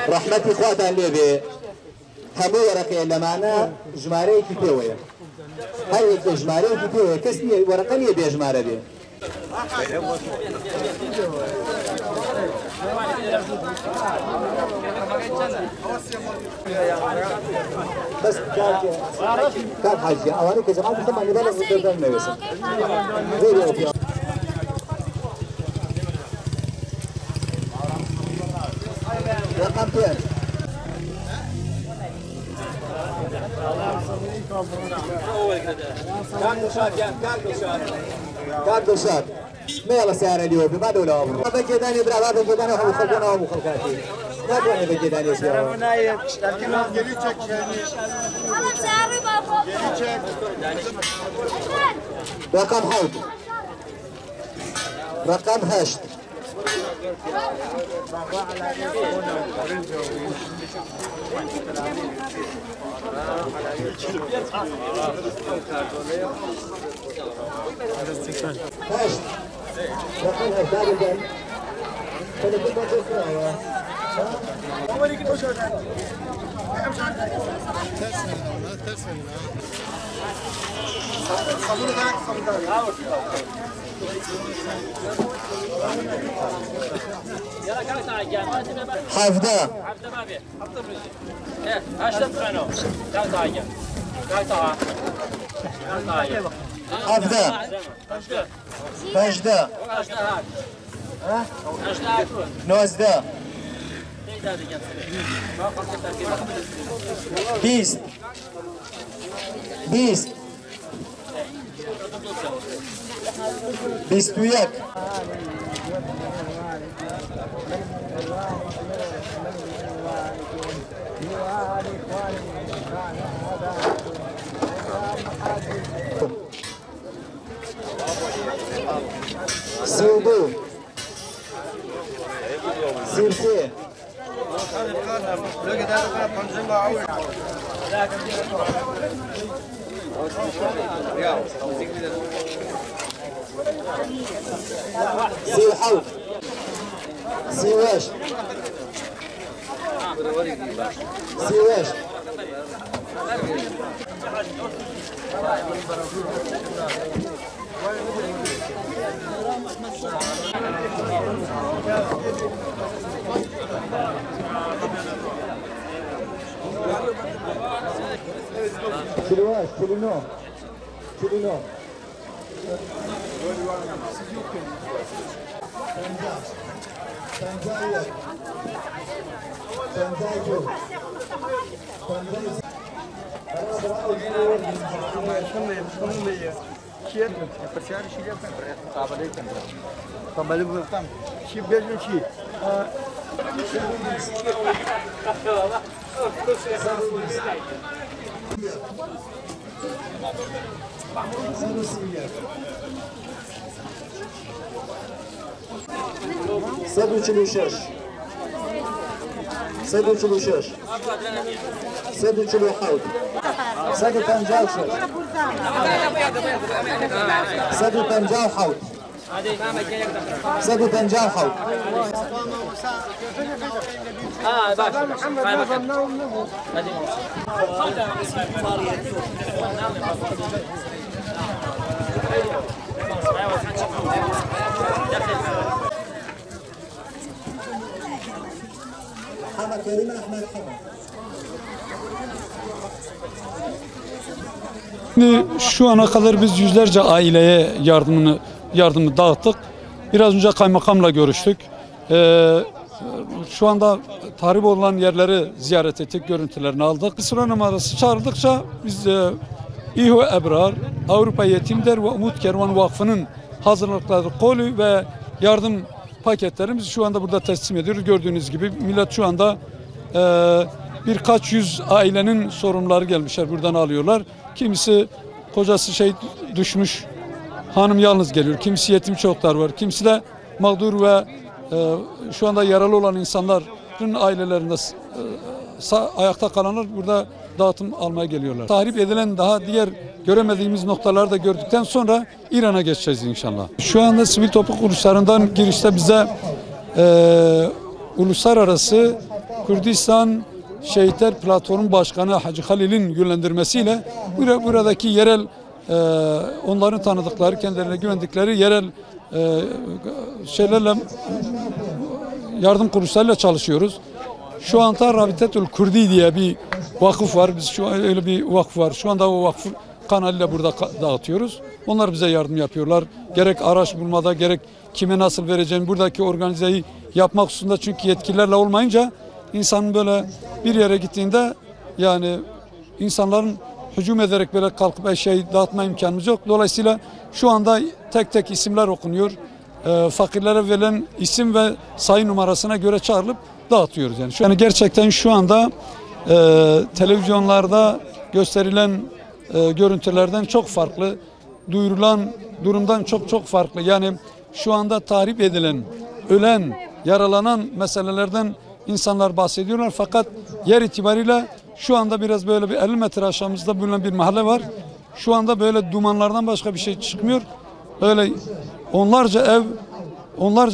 رحمتي خواتان لێبێ هەموو وەرەقەیە لەمانە ژمارەیەکی پێوەیە هەر یەک ژمارەیەکی پێوەیە کەس نییە وەرەقە نییە بێ ژمارە بێ بس كان حاجة أواني كجماعة طبعا يبالغ في الدردان نويسة رقم كام؟ كان دوشات ما يلا سعر اليوم ما دوله عمره هذا كداني برا هذا كداني وهم خلقنا وهم خلقاتي ما دوني بكداني سيارة رقم حوت رقم هشت رقم هشت حفظة حفظة فجدة نوزدة بيست بيست بيست وياك سيدو سيرسي سي حوت سي واش سي واش شلواش شلونو شلونو سبعة وشش سبعة وشش سبعة وحوت سبعة پنجاه شش سبعة پنجاه حوت سبعة پنجاه حوت محمد كريم أحمد حمد. Şu ana kadar biz yüzlerce aileye yardımı dağıttık. Biraz önce kaymakamla görüştük. Şu anda tahrip olan yerleri ziyaret ettik, görüntülerini aldık. Sıra numarası çağrıldıkça biz İHO Ebrar, Avrupa Yetimler ve Umut Kervan Vakfı'nın hazırlıkları kolu ve yardım paketlerimizi şu anda burada teslim ediyoruz. Gördüğünüz gibi millet şu anda birkaç yüz ailenin sorunları gelmişler, buradan alıyorlar. Kimisi kocası düşmüş, hanım yalnız geliyor. Kimisi yetim çocuklar var. Kimisi de mağdur ve şu anda yaralı olan insanların ailelerinde ayakta kalanlar burada dağıtım almaya geliyorlar. Tahrip edilen daha diğer göremediğimiz noktaları da gördükten sonra İran'a geçeceğiz inşallah. Şu anda sivil toplum kuruluşlarından girişte bize uluslararası Kürdistan Şehitler Platformu Başkanı Hacı Halil'in yönlendirmesiyle buradaki yerel onların tanıdıkları, kendilerine güvendikleri yerel şeylerle yardım kuruluşlarıyla çalışıyoruz. Şu anda Rabitetül Kürdi diye bir vakıf var. Biz şu an öyle bir vakıf var. Şu anda o vakıf kanalıyla burada dağıtıyoruz. Onlar bize yardım yapıyorlar. Gerek araç bulmada, gerek kime nasıl vereceğim, buradaki organizeyi yapmak hususunda, çünkü yetkililerle olmayınca insanın böyle bir yere gittiğinde yani insanların hücum ederek böyle kalkıp eşyayı dağıtma imkanımız yok. Dolayısıyla şu anda tek tek isimler okunuyor. Fakirlere verilen isim ve sayı numarasına göre çağrılıp dağıtıyoruz. Yani gerçekten şu anda televizyonlarda gösterilen görüntülerden çok farklı, duyurulan durumdan çok farklı. Yani şu anda tahrip edilen, ölen, yaralanan meselelerden insanlar bahsediyorlar. Fakat yer itibariyle şu anda biraz böyle bir 50 metre aşağımızda bulunan bir mahalle var. Şu anda böyle dumanlardan başka bir şey çıkmıyor. Öyle onlarca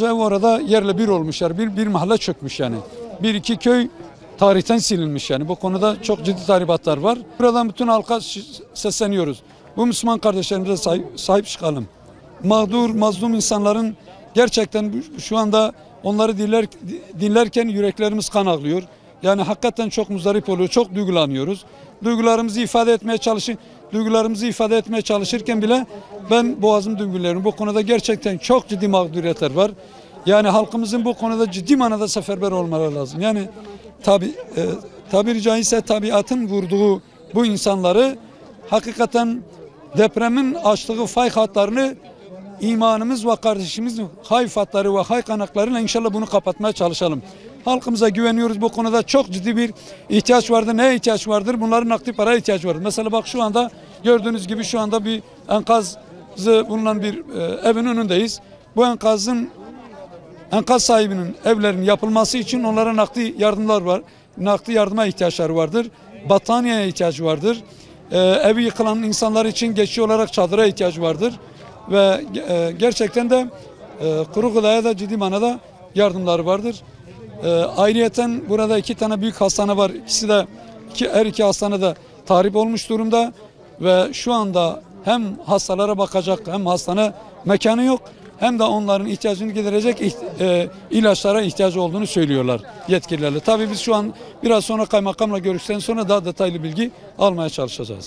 ev orada yerle bir olmuşlar. Bir mahalle çökmüş yani. Bir iki köy tarihten silinmiş yani. Bu konuda çok ciddi tahribatlar var. Buradan bütün halka sesleniyoruz. Bu Müslüman kardeşlerimize sahip çıkalım. Mağdur, mazlum insanların gerçekten şu anda onları dinlerken yüreklerimiz kan ağlıyor. Yani hakikaten çok muzdarip oluyor, çok duygulanıyoruz. Duygularımızı ifade etmeye çalışırken bile ben boğazım düğümlüyorum. Bu konuda gerçekten çok ciddi mağduriyetler var. Yani halkımızın bu konuda ciddi manada seferber olmaları lazım. Yani tabiri caizse tabiatın vurduğu bu insanları hakikaten depremin açtığı fay hatlarını imanımız ve kardeşimizin hay hatları ve hay kaynaklarıyla inşallah bunu kapatmaya çalışalım. Halkımıza güveniyoruz. Bu konuda çok ciddi bir ihtiyaç vardır. Neye ihtiyaç vardır? Bunların nakdi paraya ihtiyaç vardır. Mesela bak şu anda gördüğünüz gibi şu anda bir enkazı bulunan bir evin önündeyiz. Bu enkaz sahibinin evlerinin yapılması için onlara nakdi yardımlar var. Nakdi yardıma ihtiyaçları vardır. Battaniyeye ihtiyaç vardır. Evi yıkılan insanlar için geçici olarak çadıra ihtiyaç vardır. Ve gerçekten de kuru gıdaya da ciddi manada yardımları vardır. Ayrıyeten burada 2 tane büyük hastane var. İkisi de her iki hastane de tahrip olmuş durumda ve şu anda hem hastalara bakacak hem hastane mekanı yok, hem de onların ihtiyacını giderecek ilaçlara ihtiyacı olduğunu söylüyorlar yetkililerle. Tabii biz şu an biraz sonra kaymakamla görüşten sonra daha detaylı bilgi almaya çalışacağız.